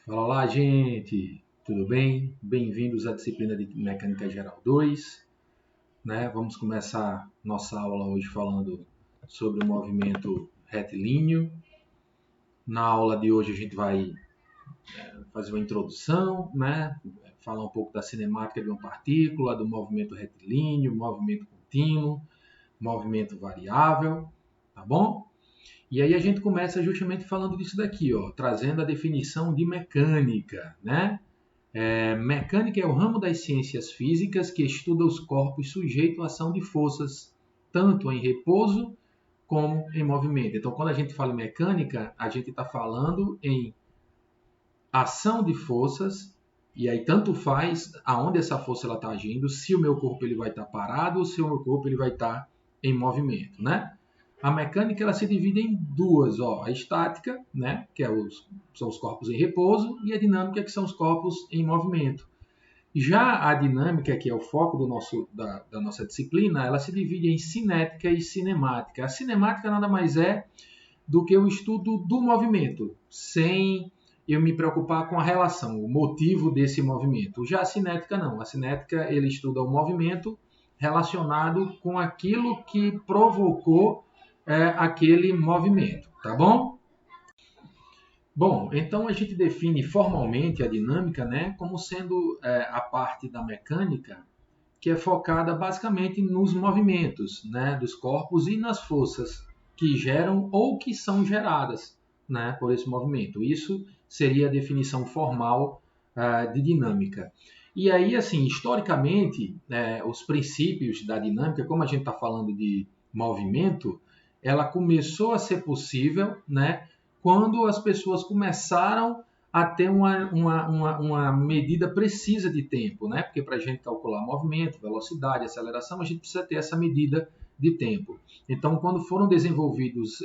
Fala lá, gente! Tudo bem? Bem-vindos à disciplina de Mecânica Geral 2, né? Vamos começar nossa aula hoje falando sobre o movimento retilíneo. Na aula de hoje a gente vai fazer uma introdução, né? Falar um pouco da cinemática de uma partícula, do movimento retilíneo, movimento contínuo, movimento variável, tá bom? E aí a gente começa justamente falando disso daqui, ó, trazendo a definição de mecânica, né? Mecânica é o ramo das ciências físicas que estuda os corpos sujeitos à ação de forças, tanto em repouso como em movimento. Então, quando a gente fala em mecânica, a gente está falando em ação de forças, e aí tanto faz aonde essa força está agindo, se o meu corpo ele vai estar parado ou se o meu corpo ele vai estar em movimento, né? A mecânica ela se divide em duas, ó, a estática, né, que são os corpos em repouso, e a dinâmica, que são os corpos em movimento. Já a dinâmica, que é o foco da nossa disciplina, ela se divide em cinética e cinemática. A cinemática nada mais é do que o estudo do movimento, sem eu me preocupar com a relação, o motivo desse movimento. Já a cinética não. A cinética ele estuda o movimento relacionado com aquilo que provocou aquele movimento, tá bom? Bom, então a gente define formalmente a dinâmica, né, como sendo a parte da mecânica que é focada basicamente nos movimentos, né, dos corpos e nas forças que geram ou que são geradas, né, por esse movimento. Isso seria a definição formal de dinâmica. E aí, assim, historicamente, os princípios da dinâmica, como a gente está falando de movimento, ela começou a ser possível, né, quando as pessoas começaram a ter uma medida precisa de tempo, né? Porque para a gente calcular movimento, velocidade, aceleração, a gente precisa ter essa medida de tempo. Então, quando foram desenvolvidos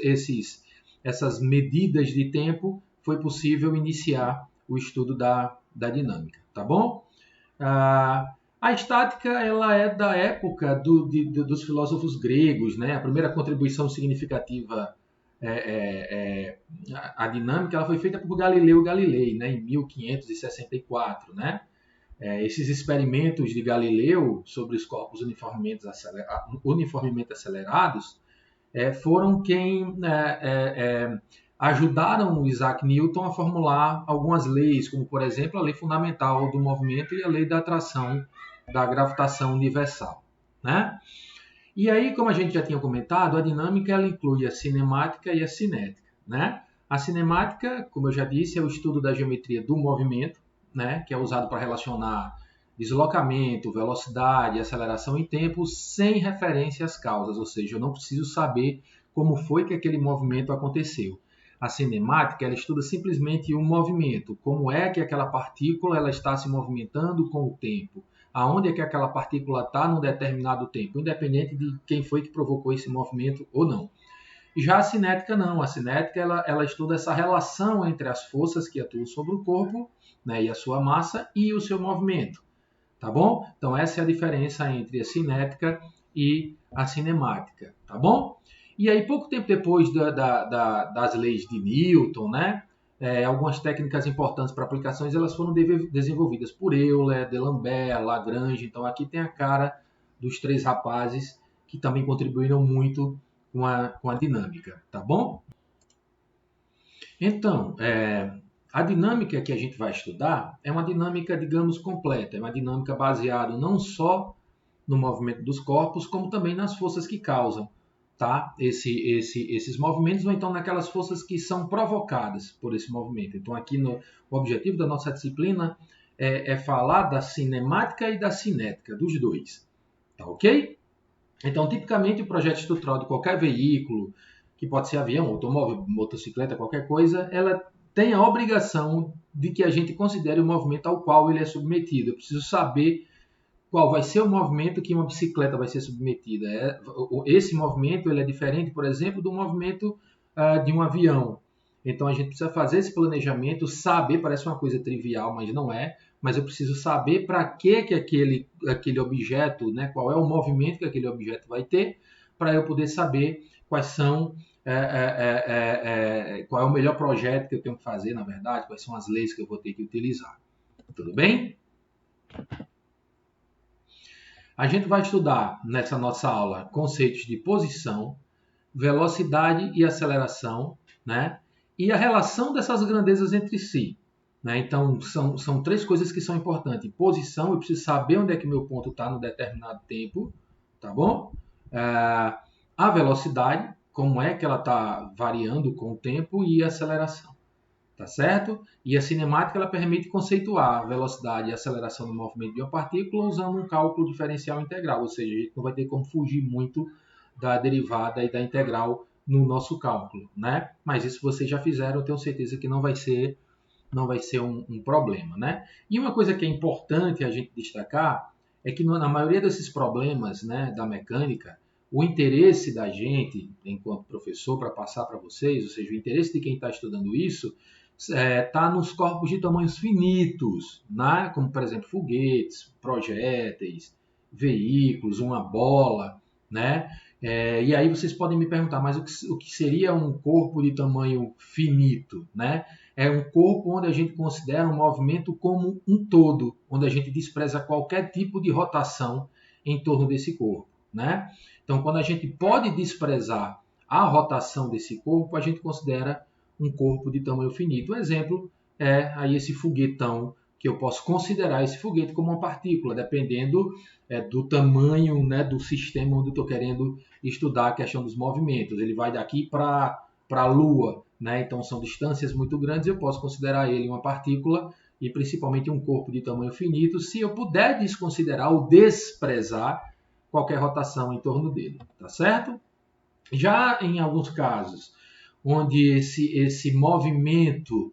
essas medidas de tempo, foi possível iniciar o estudo da dinâmica, tá bom? A estática ela é da época dos filósofos gregos, né? A primeira contribuição significativa a dinâmica ela foi feita por Galileu Galilei, né? Em 1564, né? Esses experimentos de Galileu sobre os corpos uniformemente acelerados foram quem ajudaram o Isaac Newton a formular algumas leis, como, por exemplo, a lei fundamental do movimento e a lei da atração da gravitação universal, né? E aí, como a gente já tinha comentado, a dinâmica ela inclui a cinemática e a cinética, né? A cinemática, como eu já disse, é o estudo da geometria do movimento, né? Que é usado para relacionar deslocamento, velocidade, aceleração e tempo sem referência às causas, ou seja, eu não preciso saber como foi que aquele movimento aconteceu. A cinemática ela estuda simplesmente o movimento, como é que aquela partícula ela está se movimentando com o tempo, aonde é que aquela partícula está num determinado tempo, independente de quem foi que provocou esse movimento ou não. Já a cinética não, a cinética ela estuda essa relação entre as forças que atuam sobre o corpo, né, e a sua massa e o seu movimento, tá bom? Então essa é a diferença entre a cinética e a cinemática, tá bom? E aí pouco tempo depois das leis de Newton, né, algumas técnicas importantes para aplicações elas foram desenvolvidas por Euler, D'Alembert, Lagrange. Então aqui tem a cara dos três rapazes que também contribuíram muito com a dinâmica, tá bom? Então, a dinâmica que a gente vai estudar é uma dinâmica, digamos, completa, é uma dinâmica baseada não só no movimento dos corpos, como também nas forças que causam, tá? Esses movimentos, ou então naquelas forças que são provocadas por esse movimento. Então, aqui o objetivo da nossa disciplina é falar da cinemática e da cinética, dos dois, tá ok? Então, tipicamente, o projeto estrutural de qualquer veículo, que pode ser avião, automóvel, motocicleta, qualquer coisa, ela tem a obrigação de que a gente considere o movimento ao qual ele é submetido. Eu preciso saber qual vai ser o movimento que uma bicicleta vai ser submetida. Esse movimento ele é diferente, por exemplo, do movimento de um avião. Então a gente precisa fazer esse planejamento, saber, parece uma coisa trivial, mas não é, mas eu preciso saber para que aquele objeto, né, qual é o movimento que aquele objeto vai ter, para eu poder saber quais são qual é o melhor projeto que eu tenho que fazer, na verdade, quais são as leis que eu vou ter que utilizar. Tudo bem? A gente vai estudar nessa nossa aula conceitos de posição, velocidade e aceleração, né? E a relação dessas grandezas entre si. Né? Então, são três coisas que são importantes. Posição, eu preciso saber onde é que meu ponto está no determinado tempo, tá bom? A velocidade, como é que ela está variando com o tempo, e a aceleração, tá certo? E a cinemática ela permite conceituar a velocidade e a aceleração do movimento de uma partícula usando um cálculo diferencial integral, ou seja, a gente não vai ter como fugir muito da derivada e da integral no nosso cálculo, né? Mas isso vocês já fizeram, eu tenho certeza que não vai ser um problema, né? E uma coisa que é importante a gente destacar é que na maioria desses problemas, né, da mecânica, o interesse da gente, enquanto professor, para passar para vocês, ou seja, o interesse de quem está estudando isso, está nos corpos de tamanhos finitos, né? Como, por exemplo, foguetes, projéteis, veículos, uma bola, né? E aí vocês podem me perguntar, mas o que seria um corpo de tamanho finito, né? É um corpo onde a gente considera um movimento como um todo, onde a gente despreza qualquer tipo de rotação em torno desse corpo, né? Então, quando a gente pode desprezar a rotação desse corpo, a gente considera um corpo de tamanho finito. Um exemplo é aí esse foguetão, que eu posso considerar esse foguete como uma partícula, dependendo do tamanho, né, do sistema onde eu estou querendo estudar a questão dos movimentos. Ele vai daqui para a Lua, né? Então são distâncias muito grandes, eu posso considerar ele uma partícula e principalmente um corpo de tamanho finito, se eu puder desconsiderar ou desprezar qualquer rotação em torno dele, tá certo? Já em alguns casos, onde esse movimento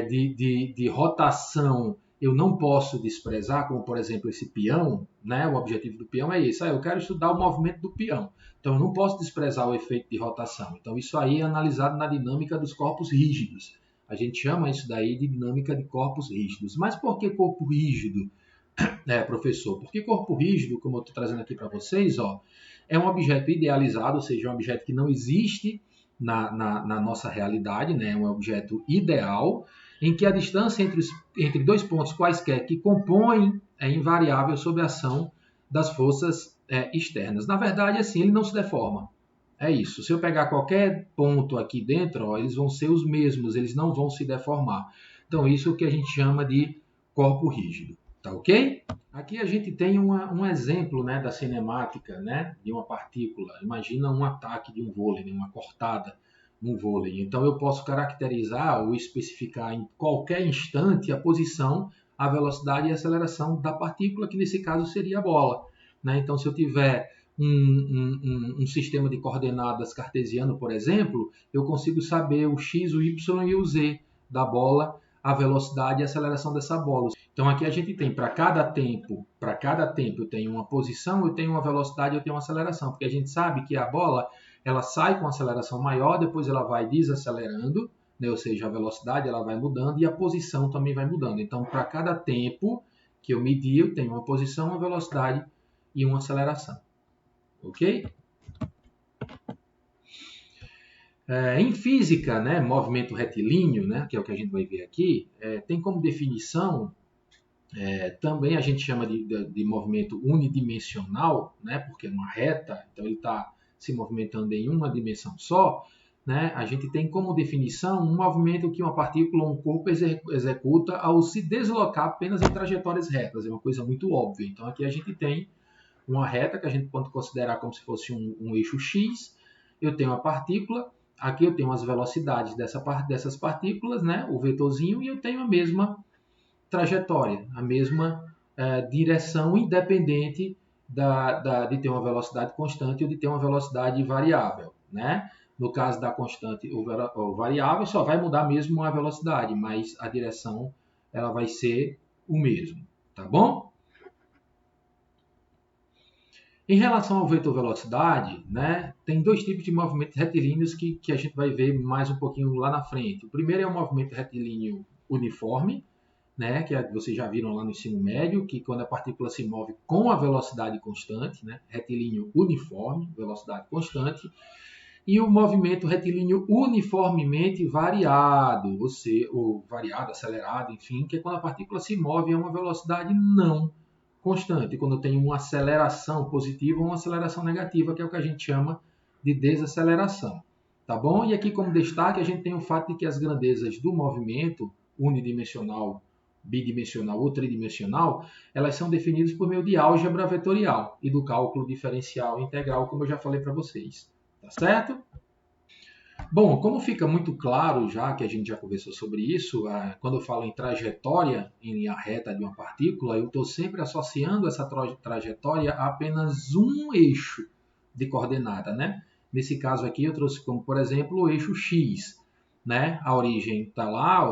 de rotação eu não posso desprezar, como por exemplo esse peão, né? O objetivo do peão é esse. Eu quero estudar o movimento do peão. Então eu não posso desprezar o efeito de rotação. Então isso aí é analisado na dinâmica dos corpos rígidos. A gente chama isso daí de dinâmica de corpos rígidos. Mas por que corpo rígido, professor? Porque corpo rígido, como eu estou trazendo aqui para vocês, é um objeto idealizado, ou seja, um objeto que não existe na nossa realidade, né? É um objeto ideal, em que a distância entre dois pontos quaisquer que compõem é invariável sob a ação das forças externas. Na verdade, assim, ele não se deforma. É isso. Se eu pegar qualquer ponto aqui dentro, eles vão ser os mesmos, eles não vão se deformar. Então, isso é o que a gente chama de corpo rígido. Tá ok? Aqui a gente tem um exemplo, né, da cinemática, né, de uma partícula. Imagina um ataque de um vôlei, uma cortada no vôlei. Então eu posso caracterizar ou especificar em qualquer instante a posição, a velocidade e a aceleração da partícula, que nesse caso seria a bola. Né? Então se eu tiver um sistema de coordenadas cartesiano, por exemplo, eu consigo saber o x, o y e o z da bola, a velocidade e a aceleração dessa bola. Então aqui a gente tem para cada tempo eu tenho uma posição, eu tenho uma velocidade, eu tenho uma aceleração, porque a gente sabe que a bola ela sai com aceleração maior, depois ela vai desacelerando, né? Ou seja, a velocidade ela vai mudando e a posição também vai mudando. Então para cada tempo que eu medir, eu tenho uma posição, uma velocidade e uma aceleração. Ok? Em física, né, movimento retilíneo, né, que é o que a gente vai ver aqui, tem como definição, também a gente chama de movimento unidimensional, né, porque é uma reta, então ele está se movimentando em uma dimensão só. Né, a gente tem como definição um movimento que uma partícula ou um corpo executa ao se deslocar apenas em trajetórias retas. É uma coisa muito óbvia. Então aqui a gente tem uma reta que a gente pode considerar como se fosse um eixo X. Eu tenho a partícula, aqui eu tenho as velocidades dessas partículas, né, o vetorzinho, e eu tenho a mesma trajetória, a mesma direção, independente de ter uma velocidade constante ou de ter uma velocidade variável. Né? No caso da constante ou variável, só vai mudar mesmo a velocidade, mas a direção ela vai ser o mesmo. Tá bom? Em relação ao vetor velocidade, né, tem dois tipos de movimentos retilíneos que a gente vai ver mais um pouquinho lá na frente. O primeiro é o movimento retilíneo uniforme, né, que vocês já viram lá no ensino médio, que quando a partícula se move com a velocidade constante, né, retilíneo uniforme, velocidade constante. e o movimento retilíneo uniformemente variado, ou variado, acelerado, enfim, que é quando a partícula se move a uma velocidade não constante, quando tem uma aceleração positiva ou uma aceleração negativa, que é o que a gente chama de desaceleração. Tá bom? E aqui, como destaque, a gente tem o fato de que as grandezas do movimento unidimensional, bidimensional ou tridimensional, elas são definidas por meio de álgebra vetorial e do cálculo diferencial integral, como eu já falei para vocês. Tá certo? Bom, como fica muito claro já que a gente já conversou sobre isso, quando eu falo em trajetória em linha reta de uma partícula, eu estou sempre associando essa trajetória a apenas um eixo de coordenada, né? Nesse caso aqui eu trouxe como, por exemplo, o eixo x, né? A origem está lá,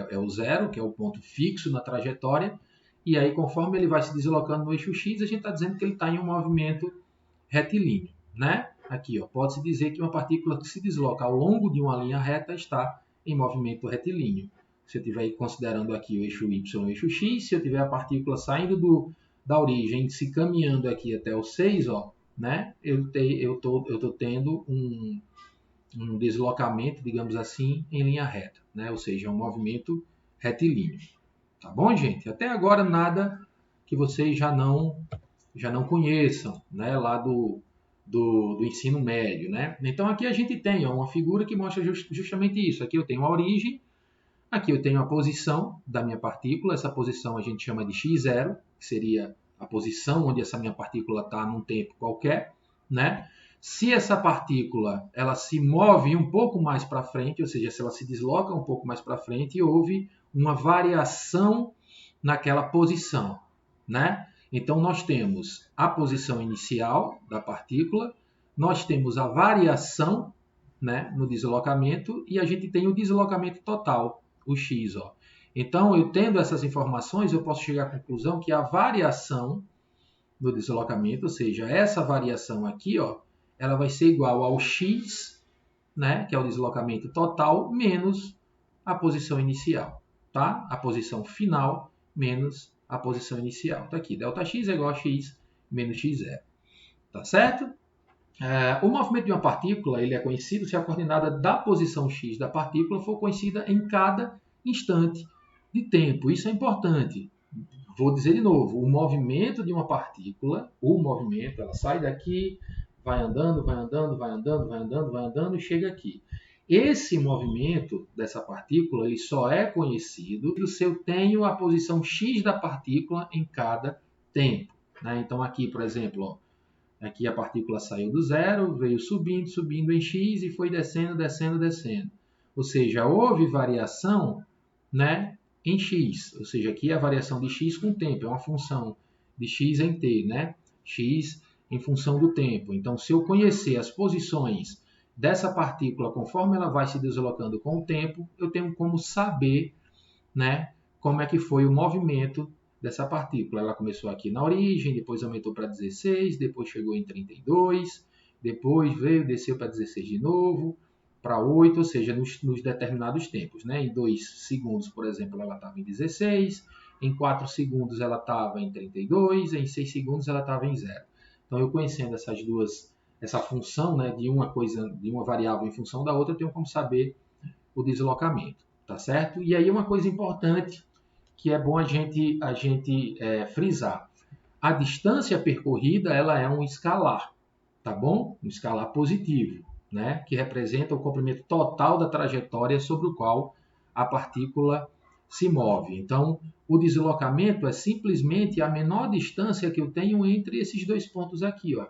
é o zero, que é o ponto fixo na trajetória, e aí conforme ele vai se deslocando no eixo x, a gente está dizendo que ele está em um movimento retilíneo, né? Aqui, ó, pode-se dizer que uma partícula que se desloca ao longo de uma linha reta está em movimento retilíneo. Se eu estiver considerando aqui o eixo y e o eixo x, se eu tiver a partícula saindo da origem, se caminhando aqui até o 6, ó, né, eu estou tendo um deslocamento, digamos assim, em linha reta, né? Ou seja, um movimento retilíneo. Tá bom, gente? Até agora nada que vocês já não conheçam, né, lá do ensino médio, né? Então aqui a gente tem uma figura que mostra justamente isso. Aqui eu tenho a origem, aqui eu tenho a posição da minha partícula. Essa posição a gente chama de x0, que seria a posição onde essa minha partícula está num tempo qualquer, né? Se essa partícula ela se move um pouco mais para frente, ou seja, se ela se desloca um pouco mais para frente, houve uma variação naquela posição, né? Então, nós temos a posição inicial da partícula, nós temos a variação, né, no deslocamento e a gente tem o deslocamento total, o x. Ó. Então, eu tendo essas informações, eu posso chegar à conclusão que a variação no deslocamento, ou seja, essa variação aqui, ó, ela vai ser igual ao x, né, que é o deslocamento total, menos a posição inicial, tá? A posição final menos a posição inicial. Está aqui, ΔX é igual a x menos x0. Tá certo? O movimento de uma partícula ele é conhecido se a coordenada da posição x da partícula for conhecida em cada instante de tempo. Isso é importante. Vou dizer de novo, o movimento de uma partícula, ela sai daqui, vai andando, vai andando, vai andando, vai andando, vai andando e chega aqui. Esse movimento dessa partícula ele só é conhecido se eu tenho a posição x da partícula em cada tempo, né? Então aqui, por exemplo, ó, aqui a partícula saiu do zero, veio subindo, subindo em x e foi descendo, descendo, descendo. Ou seja, houve variação, né, em x. Ou seja, aqui é a variação de x com o tempo, é uma função de x em t, né? X em função do tempo. Então, se eu conhecer as posições dessa partícula, conforme ela vai se deslocando com o tempo, eu tenho como saber, né, como é que foi o movimento dessa partícula. Ela começou aqui na origem, depois aumentou para 16, depois chegou em 32, depois veio, desceu para 16 de novo, para 8, ou seja, nos determinados tempos. Né? Em 2 segundos, por exemplo, ela estava em 16, em 4 segundos ela estava em 32, em 6 segundos ela estava em 0. Então, eu conhecendo essa função, né, de uma variável em função da outra, eu tenho como saber o deslocamento, tá certo? E aí uma coisa importante que é bom a gente frisar. A distância percorrida ela é um escalar, tá bom? Um escalar positivo, né? Que representa o comprimento total da trajetória sobre o qual a partícula se move. Então, o deslocamento é simplesmente a menor distância que eu tenho entre esses dois pontos aqui, ó.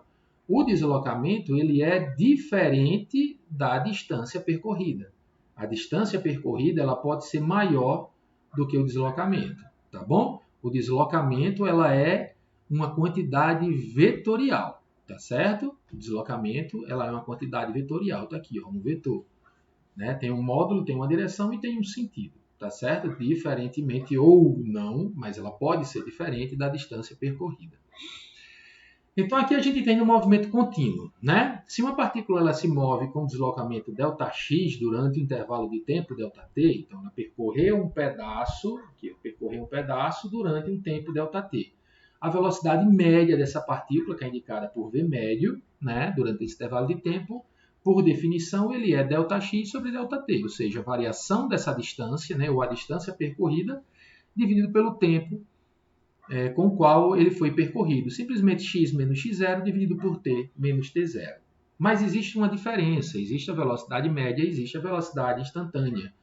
O deslocamento ele é diferente da distância percorrida. A distância percorrida ela pode ser maior do que o deslocamento, tá bom? O deslocamento ela é uma quantidade vetorial, tá certo? O deslocamento ela é uma quantidade vetorial, tá aqui, ó, um vetor, né? Tem um módulo, tem uma direção e tem um sentido, tá certo? Diferentemente ou não, mas ela pode ser diferente da distância percorrida. Então, aqui a gente tem um movimento contínuo, né? Se uma partícula ela se move com deslocamento ΔX durante o intervalo de tempo ΔT, então ela percorreu um pedaço durante um tempo ΔT. A velocidade média dessa partícula, que é indicada por V médio, né, durante esse intervalo de tempo, por definição, ele é ΔX sobre ΔT, ou seja, a variação dessa distância, né, ou a distância percorrida, dividido pelo tempo com o qual ele foi percorrido. Simplesmente x menos x0 dividido por t menos t0. Mas existe uma diferença, existe a velocidade média e existe a velocidade instantânea.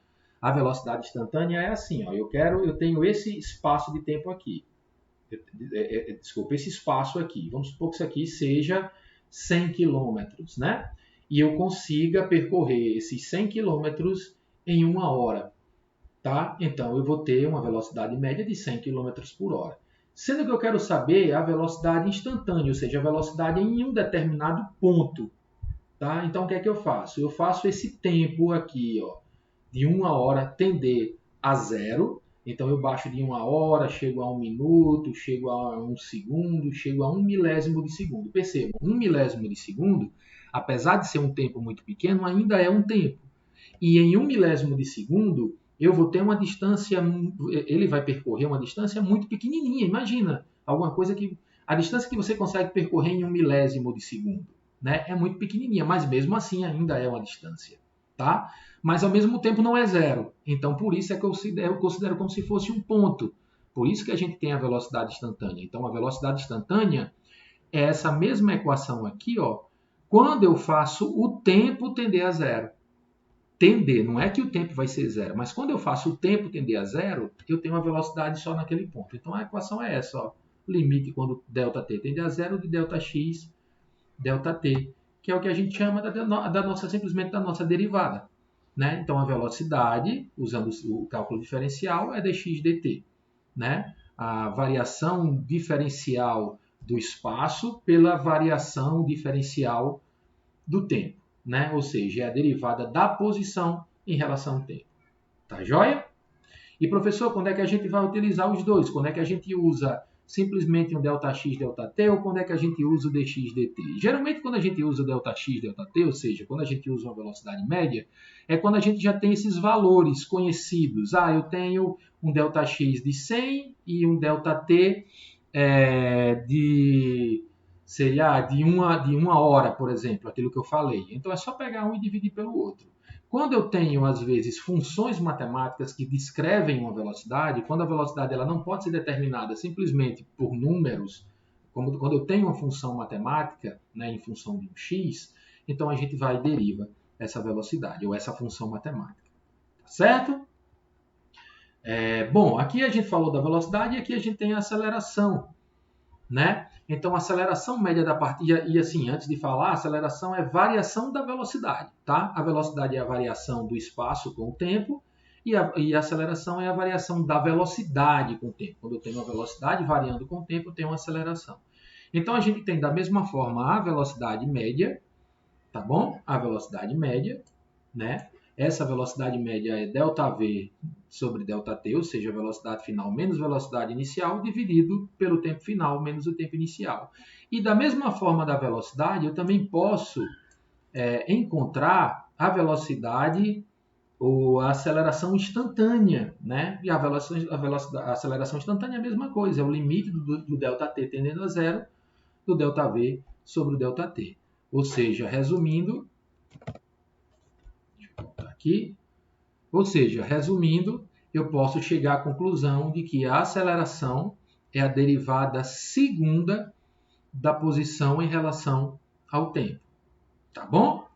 A velocidade instantânea é assim, ó, eu tenho esse espaço de tempo aqui. Desculpa, esse espaço aqui. Vamos supor que isso aqui seja 100 km, né? E eu consiga percorrer esses 100 km em 1 hora. Tá? Então, eu vou ter uma velocidade média de 100 km por hora. Sendo que eu quero saber a velocidade instantânea, ou seja, a velocidade em um determinado ponto. Tá? Então, o que é que eu faço? Eu faço esse tempo aqui, ó, de 1 hora tender a zero. Então, eu baixo de 1 hora, chego a 1 minuto, chego a 1 segundo, chego a 1 milésimo de segundo. Percebam, 1 milésimo de segundo, apesar de ser um tempo muito pequeno, ainda é um tempo. E em 1 milésimo de segundo, eu vou ter uma distância, ele vai percorrer uma distância muito pequenininha. Imagina, alguma coisa que a distância que você consegue percorrer em 1 milésimo de segundo, né, é muito pequenininha, mas mesmo assim ainda é uma distância, tá? Mas ao mesmo tempo não é zero. Então por isso é que eu considero como se fosse um ponto. Por isso que a gente tem a velocidade instantânea. Então a velocidade instantânea é essa mesma equação aqui, ó, quando eu faço o tempo tender a zero. Tender, não é que o tempo vai ser zero, mas quando eu faço o tempo tender a zero, eu tenho uma velocidade só naquele ponto. Então a equação é essa, ó, limite quando ΔT tende a zero de ΔX, ΔT, que é o que a gente chama simplesmente da nossa derivada. Né? Então a velocidade, usando o cálculo diferencial, é dx dt. Né? A variação diferencial do espaço pela variação diferencial do tempo. Né? Ou seja, é a derivada da posição em relação ao tempo. Tá joia? E professor, quando é que a gente vai utilizar os dois? Quando é que a gente usa simplesmente um ΔX, ΔT, ou quando é que a gente usa o dx, dt? Geralmente quando a gente usa o ΔX, ΔT, ou seja, quando a gente usa uma velocidade média, é quando a gente já tem esses valores conhecidos. Ah, eu tenho um ΔX de 100 e um ΔT de uma hora, por exemplo, aquilo que eu falei. Então é só pegar um e dividir pelo outro. Quando eu tenho, às vezes, funções matemáticas que descrevem uma velocidade, quando a velocidade ela não pode ser determinada simplesmente por números, como quando eu tenho uma função matemática, né, em função de um x, então a gente vai e deriva essa velocidade, ou essa função matemática. Tá certo? Bom, aqui a gente falou da velocidade e aqui a gente tem a aceleração, né? Então, a aceleração média da partida, e assim, antes de falar, a aceleração é variação da velocidade, tá? A velocidade é a variação do espaço com o tempo e a aceleração é a variação da velocidade com o tempo. Quando eu tenho uma velocidade variando com o tempo, eu tenho uma aceleração. Então, a gente tem da mesma forma a velocidade média, tá bom? A velocidade média, né? Essa velocidade média é ΔV sobre ΔT, ou seja, a velocidade final menos velocidade inicial, dividido pelo tempo final menos o tempo inicial. E da mesma forma da velocidade, eu também posso encontrar a velocidade ou a aceleração instantânea, né? E a aceleração instantânea é a mesma coisa, é o limite do ΔT tendendo a zero do ΔV sobre o ΔT. Ou seja, resumindo, aqui. Ou seja, resumindo, eu posso chegar à conclusão de que a aceleração é a derivada segunda da posição em relação ao tempo. Tá bom?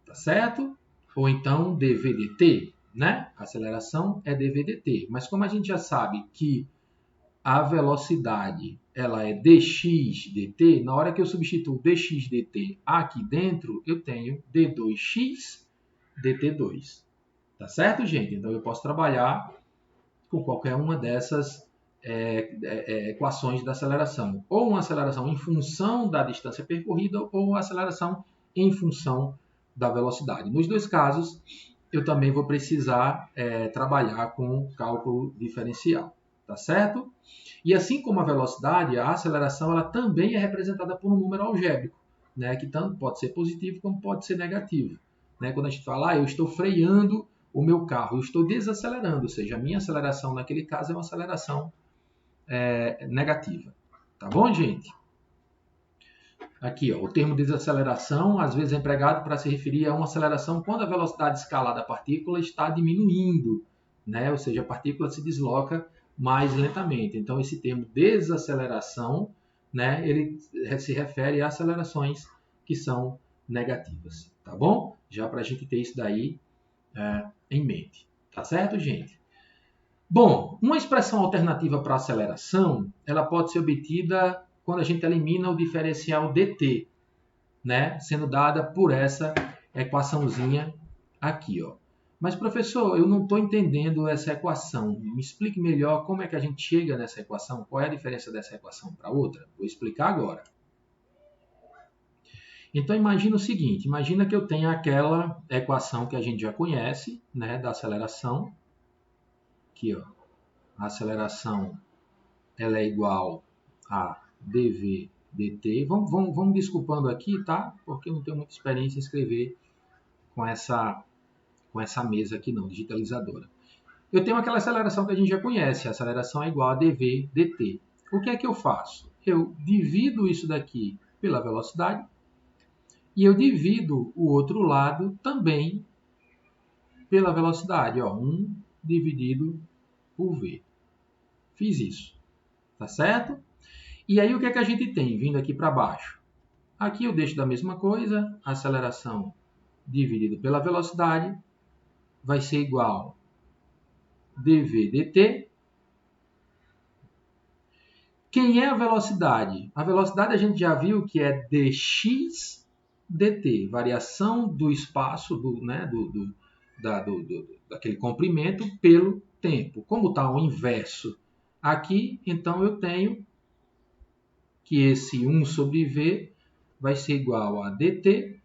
Tá certo? Ou então dv/dt, né? A aceleração é dv/dt. Mas como a gente já sabe que a velocidade ela é dx dt, na hora que eu substituo dx dt aqui dentro, eu tenho d2x dt2. Tá certo, gente? Então eu posso trabalhar com qualquer uma dessas equações da aceleração. Ou uma aceleração em função da distância percorrida ou uma aceleração em função da velocidade. Nos dois casos, eu também vou precisar trabalhar com cálculo diferencial. Tá certo? E assim como a velocidade, a aceleração ela também é representada por um número algébrico, né, que tanto pode ser positivo como pode ser negativo. Né? Quando a gente fala, eu estou freando o meu carro, eu estou desacelerando, ou seja, a minha aceleração naquele caso é uma aceleração negativa. Tá bom, gente? Aqui, ó, o termo desaceleração às vezes é empregado para se referir a uma aceleração quando a velocidade escalar da partícula está diminuindo, né? Ou seja, a partícula se desloca mais lentamente. Então, esse termo desaceleração, né, ele se refere a acelerações que são negativas, tá bom? Já para a gente ter isso daí em mente, tá certo, gente? Bom, uma expressão alternativa para aceleração, ela pode ser obtida quando a gente elimina o diferencial dt, né, sendo dada por essa equaçãozinha aqui, ó. Mas, professor, eu não estou entendendo essa equação. Me explique melhor como é que a gente chega nessa equação, qual é a diferença dessa equação para outra. Vou explicar agora. Então, imagina o seguinte, imagina que eu tenha aquela equação que a gente já conhece, né, da aceleração. Aqui, ó, a aceleração ela é igual a dv dt. Vamos desculpando aqui, tá? Porque eu não tenho muita experiência em escrever com essa mesa aqui não, digitalizadora. Eu tenho aquela aceleração que a gente já conhece, a aceleração é igual a dv dt. O que é que eu faço? Eu divido isso daqui pela velocidade e eu divido o outro lado também pela velocidade. Ó, 1 dividido por v. Fiz isso, tá certo? E aí o que é que a gente tem vindo aqui para baixo? Aqui eu deixo da mesma coisa, a aceleração dividido pela velocidade vai ser igual a dv dt. Quem é a velocidade? A velocidade a gente já viu que é dx dt, variação do espaço, daquele comprimento pelo tempo. Como está o inverso aqui, então eu tenho que esse 1 sobre v vai ser igual a dt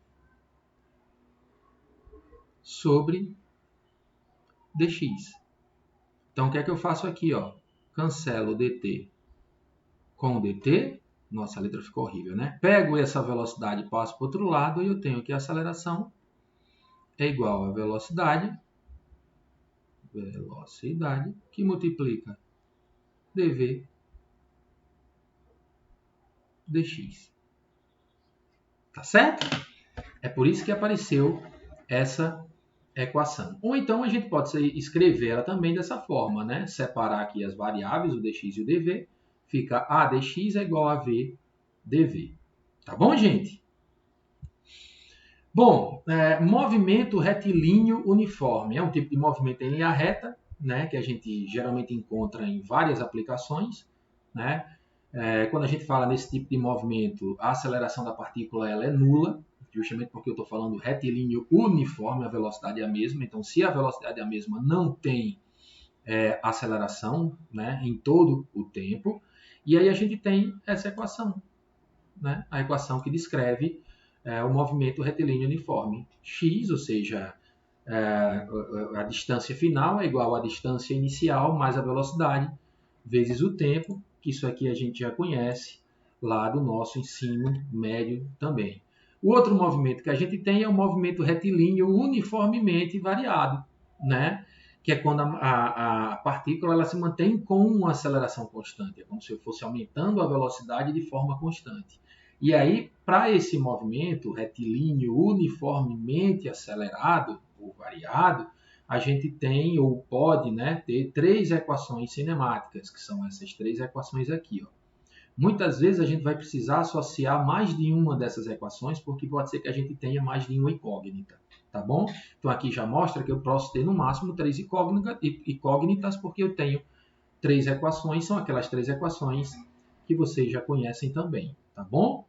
sobre dx. Então, o que é que eu faço aqui? Ó? Cancelo dt com dt. Nossa, a letra ficou horrível, né? Pego essa velocidade e passo para o outro lado e eu tenho que a aceleração é igual a velocidade que multiplica dv dx. Tá certo? É por isso que apareceu essa equação. Ou então a gente pode escrever ela também dessa forma, né? Separar aqui as variáveis, o dx e o dv, fica a dx é igual a v dv. Tá bom, gente? Bom, movimento retilíneo uniforme é um tipo de movimento em linha reta, né? Que a gente geralmente encontra em várias aplicações, né? Quando a gente fala nesse tipo de movimento, a aceleração da partícula ela é nula, justamente porque eu estou falando retilíneo uniforme, a velocidade é a mesma. Então, se a velocidade é a mesma, não tem aceleração, né, em todo o tempo. E aí a gente tem essa equação, né, a equação que descreve o movimento retilíneo uniforme. X, ou seja, a distância final é igual à distância inicial mais a velocidade, vezes o tempo, que isso aqui a gente já conhece lá do nosso ensino médio também. O outro movimento que a gente tem é o movimento retilíneo uniformemente variado, né? Que é quando a partícula ela se mantém com uma aceleração constante. É como se eu fosse aumentando a velocidade de forma constante. E aí, para esse movimento retilíneo uniformemente acelerado ou variado, a gente tem ou pode, né, ter três equações cinemáticas, que são essas três equações aqui, ó. Muitas vezes a gente vai precisar associar mais de uma dessas equações, porque pode ser que a gente tenha mais de uma incógnita, tá bom? Então aqui já mostra que eu posso ter no máximo três incógnitas, porque eu tenho três equações, são aquelas três equações que vocês já conhecem também, tá bom?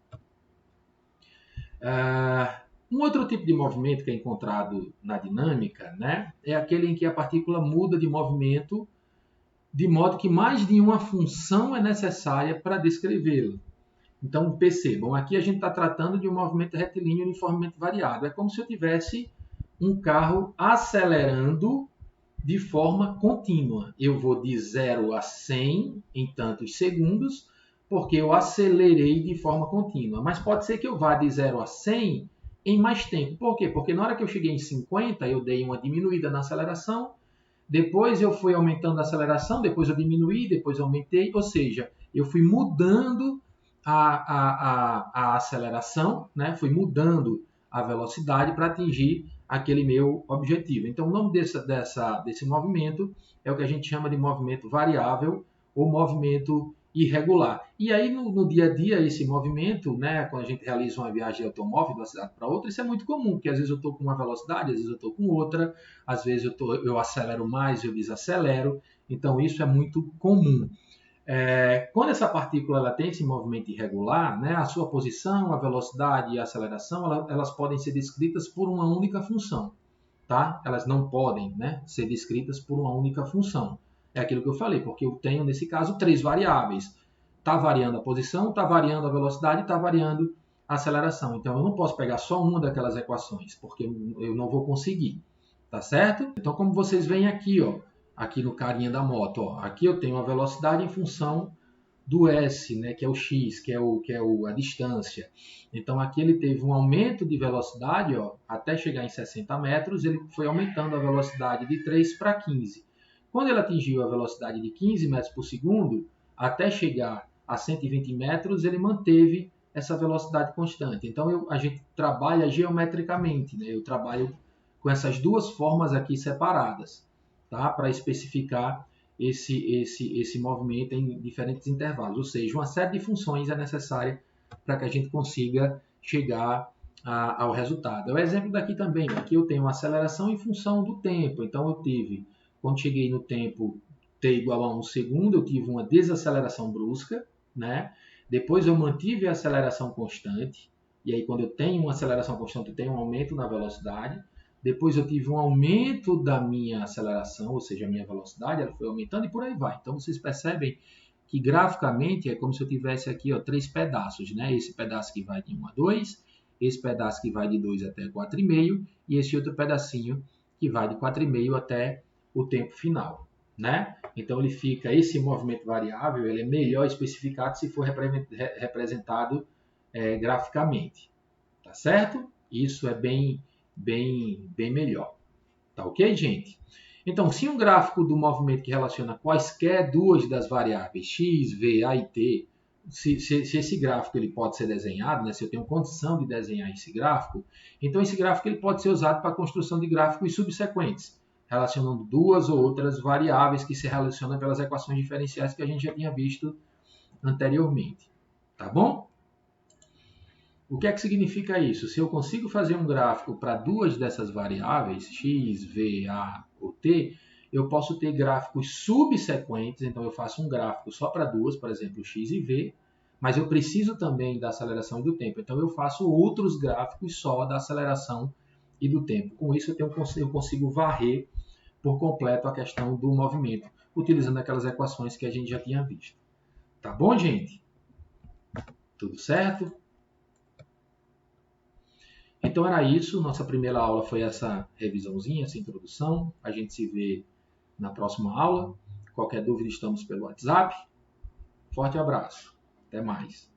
Um outro tipo de movimento que é encontrado na dinâmica, né, é aquele em que a partícula muda de movimento de modo que mais de uma função é necessária para descrevê-la. Então, percebam, aqui a gente está tratando de um movimento retilíneo uniformemente variado. É como se eu tivesse um carro acelerando de forma contínua. Eu vou de 0 a 100 em tantos segundos, porque eu acelerei de forma contínua. Mas pode ser que eu vá de 0 a 100 em mais tempo. Por quê? Porque na hora que eu cheguei em 50, eu dei uma diminuída na aceleração, depois eu fui aumentando a aceleração, depois eu diminuí, depois eu aumentei, ou seja, eu fui mudando a aceleração, né? Fui mudando a velocidade para atingir aquele meu objetivo. Então, o nome desse movimento é o que a gente chama de movimento variável ou movimento irregular. E aí, no dia a dia, esse movimento, né, quando a gente realiza uma viagem de automóvel de uma cidade para outra, isso é muito comum, porque às vezes eu estou com uma velocidade, às vezes eu estou com outra, às vezes eu acelero mais, eu desacelero. Então, isso é muito comum. Quando essa partícula ela tem esse movimento irregular, né, a sua posição, a velocidade e a aceleração, elas podem ser descritas por uma única função. Tá? Elas não podem, né, ser descritas por uma única função. É aquilo que eu falei, porque eu tenho, nesse caso, 3 variáveis. Está variando a posição, está variando a velocidade, está variando a aceleração. Então, eu não posso pegar só uma daquelas equações, porque eu não vou conseguir. Tá certo? Então, como vocês veem aqui, ó, aqui no carinha da moto, ó, aqui eu tenho a velocidade em função do S, né, que é o x, que é a distância. Então aqui ele teve um aumento de velocidade, ó, até chegar em 60 metros, ele foi aumentando a velocidade de 3 para 15. Quando ele atingiu a velocidade de 15 metros por segundo, até chegar a 120 metros, ele manteve essa velocidade constante. Então a gente trabalha geometricamente, né? Eu trabalho com essas duas formas aqui separadas, tá? Para especificar esse movimento em diferentes intervalos. Ou seja, uma série de funções é necessária para que a gente consiga chegar ao resultado. É o exemplo daqui também. Aqui eu tenho uma aceleração em função do tempo. Então eu tive, quando cheguei no tempo t igual a 1 segundo, eu tive uma desaceleração brusca, né? Depois eu mantive a aceleração constante. E aí quando eu tenho uma aceleração constante, eu tenho um aumento na velocidade. Depois eu tive um aumento da minha aceleração, ou seja, a minha velocidade, ela foi aumentando e por aí vai. Então vocês percebem que graficamente é como se eu tivesse aqui, ó, 3 pedaços, né? Esse pedaço que vai de 1 a 2, esse pedaço que vai de 2 até 4,5 e esse outro pedacinho que vai de 4,5 até o tempo final, né? Então ele fica, esse movimento variável, ele é melhor especificado se for representado graficamente, tá certo? Isso é bem melhor. Tá ok, gente? Então, se um gráfico do movimento que relaciona quaisquer duas das variáveis x, v, a e t, se esse gráfico ele pode ser desenhado, né, se eu tenho condição de desenhar esse gráfico, então esse gráfico ele pode ser usado para a construção de gráficos subsequentes, relacionando duas ou outras variáveis que se relacionam pelas equações diferenciais que a gente já tinha visto anteriormente. Tá bom? O que é que significa isso? Se eu consigo fazer um gráfico para duas dessas variáveis, x, v, a ou t, eu posso ter gráficos subsequentes, então eu faço um gráfico só para duas, por exemplo, x e v, mas eu preciso também da aceleração e do tempo, então eu faço outros gráficos só da aceleração e do tempo. Com isso eu consigo varrer por completo a questão do movimento, utilizando aquelas equações que a gente já tinha visto. Tá bom, gente? Tudo certo? Então era isso, nossa primeira aula foi essa revisãozinha, essa introdução. A gente se vê na próxima aula. Qualquer dúvida, estamos pelo WhatsApp. Forte abraço. Até mais.